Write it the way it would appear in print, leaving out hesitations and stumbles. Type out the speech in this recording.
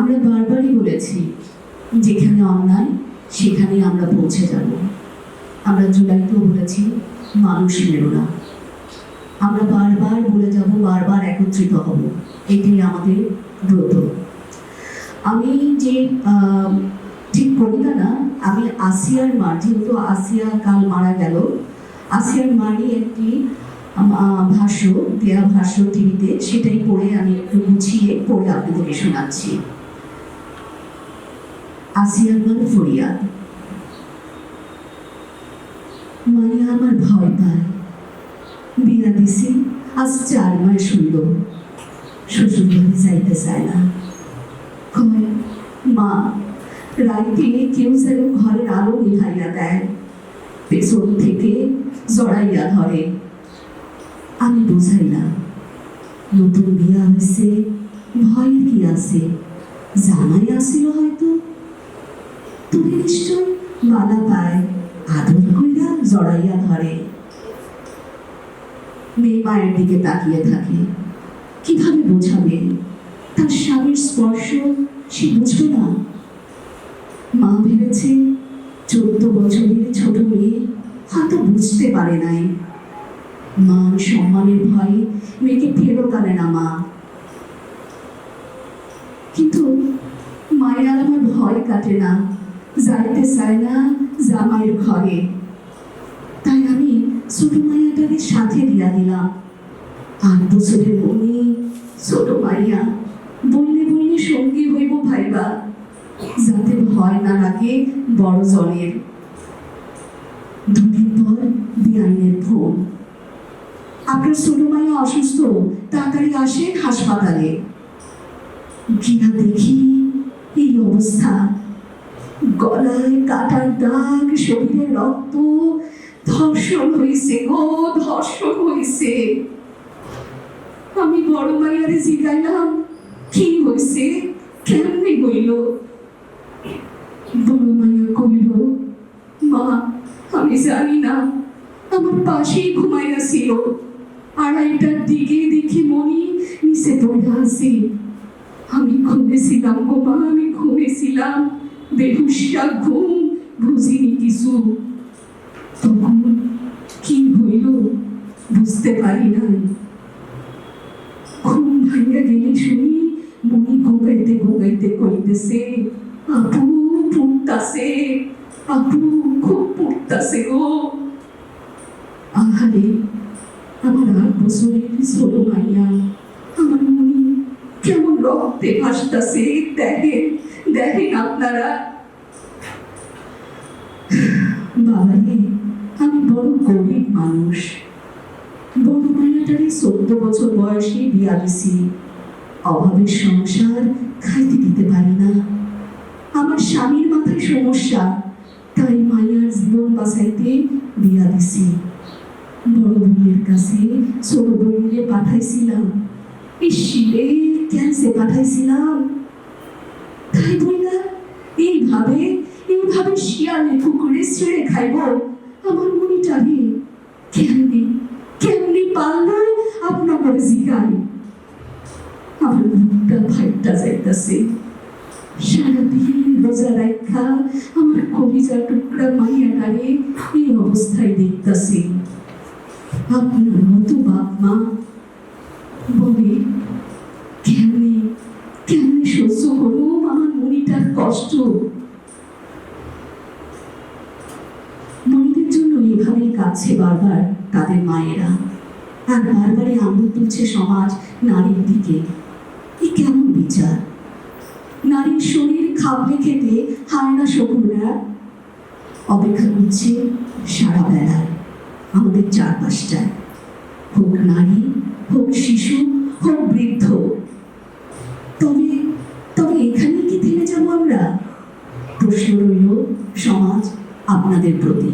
আমরা বারবারই বলেছি, যেখানে অন্যায় সেখানে আমরা পৌঁছে যাব। আমরা জুলাইতেও বলেছি, মানুষ মেরো না। আমরা বারবার বলে যাব, বারবার একত্রিত হব, এটাই আমাদের ব্রত। আমি যে ঠিক কবিতা না, আমি আসিয়ার মার, যেহেতু আসিয়া কাল মারা গেল, আসিয়ার মারই একটি ভাষ্য, দেয়া ভাষ্য টিভিতে, সেটাই পড়ে আমি একটু গুছিয়ে পড়ে আপনাদেরকে শোনাচ্ছি। আসিয়ার মার ফরিয়াদ। মাইয়া আমার ভয় পায়, বিয়া দিছি আজ 4 মাস হইল, শ্বশুর বাড়ি যাইতে চায় না। কয়, মা রাইতে কেউ যেন ঘরের আলো নিভাইয়া দেয়, পেছন থেকে জড়াইয়া ধরে। আমি বুঝাইলাম, নতুন বিয়া হয়েছে, ভয় কি আছে, জামাই আসিল হয়তো, তুমি নিশ্চয় বালা পায়, আদর কইরা জড়াইয়া ধরে। মেয়ে মায়ের দিকে তাকিয়ে থাকে, কিভাবে বোঝাবে তার স্বামীর স্পর্শ সে বুঝবে না। মা ভেবেছে 14 বছরের ছোট মেয়ে হয়তো বুঝতে পারে নাই। মান সম্মানের ভয়ে মেয়েকে ফেরত আনে না মা। কিন্তু মায়ের আর আমার ভয় কাটে না, যাইতে চায় না জামাইয়ের ঘরে। তাই আমি ছোট মাইয়াটাকে সাথে দিয়া দিলাম। 8 বছরের মনি ছোট মাইয়া, বইলে বইলে সঙ্গী হইব ভাইবা, যাতে ভয় না লাগে বড় জনের। 2 দিন পর বিআইনের ফোন, আপনার ছোট মাইয়া অসুস্থ, তাড়াতাড়ি আসেন হাসপাতালে। গিয়া দেখি এই অবস্থা, গলায় কাটার দাগ, শরীরে রক্ত, ধর্ষণ হয়েছে গো, ধর্ষণ হয়েছে। আমি বড় মাইয়ারে জিগাইলাম, কি হয়েছে, কেমনে হইল? বড় মাইয়া কইল, মা আমি জানি না, আমার পাশেই ঘুমাইয়া ছিল। 2:30টার দিকে দেখি মনি নিচে পড়ে আছে। আমি ঘুমেছিলাম গো মা, আমি ঘুমেছিলাম, বেহুশা ঘুম, বুঝিনি কিছু। তখন কি হইল বুঝতে পারি নাই। ঘুম ভাইয়া গেলে শুনি মনি ঘুমাইতে ঘুমাইতে কইতেছে, আপু পুড়তাছে, আপু খুব পুড়তাছে গো। আহারে, আমার 8 বছরের ছোট মাইয়া, আমার মনি কেমন রক্তে ভাসতাছে, দেখেন দেখেন আপনারা। বাবারে, আমি বড় গরিব মানুষ। বড় মাইয়াটারে 14 বছর বয়সে বিয়া দিছি। অভাবের সংসার, খাইতে দিতে পারি না। আমার স্বামীর মাথায় সমস্যা, তাই মাইয়ার জীবন বাঁচাইতে বিয়া দিছি। বড় বোনের কাছে ছোট বোনকে পাঠাইছিলাম। ইসিরে ক্যান্সে পাঠাইছিলাম। তাই বললা এইভাবে এইভাবে শিয়ালে কুকুরে ছেড়ে খাইব আমার মনিটারে? কেমনি কেমনি পারলো আপনার জিগাই? আমার মুখটা ভাইটা যাইতাছে। সারাদিন রোজা রাখা আমার কলিজা টুকরা মাইয়াটারে এই অবস্থায় দেখতাছি। আপনার মতো বাপ মা বলে, কেমনি কেমনি সহ্য করবো আমার মনিটার কষ্ট? মনিদের জন্য এভাবেই কাঁদছে বারবার তাদের মায়েরা, আর বারবারই আঙুল তুলছে সমাজ নারীর দিকে। এ কেমন বিচার? নারীর শরীর খাবলে খেতে হায় না শকুনরা? অপেক্ষা করছে সারা বেলায় আমাদের চারপাশটায়, হোক নারী, হোক শিশু, হোক বৃদ্ধ। তবে তবে এখানে কি থেমে যাবো আমরা? প্রশ্ন রইল সমাজ আপনাদের প্রতি।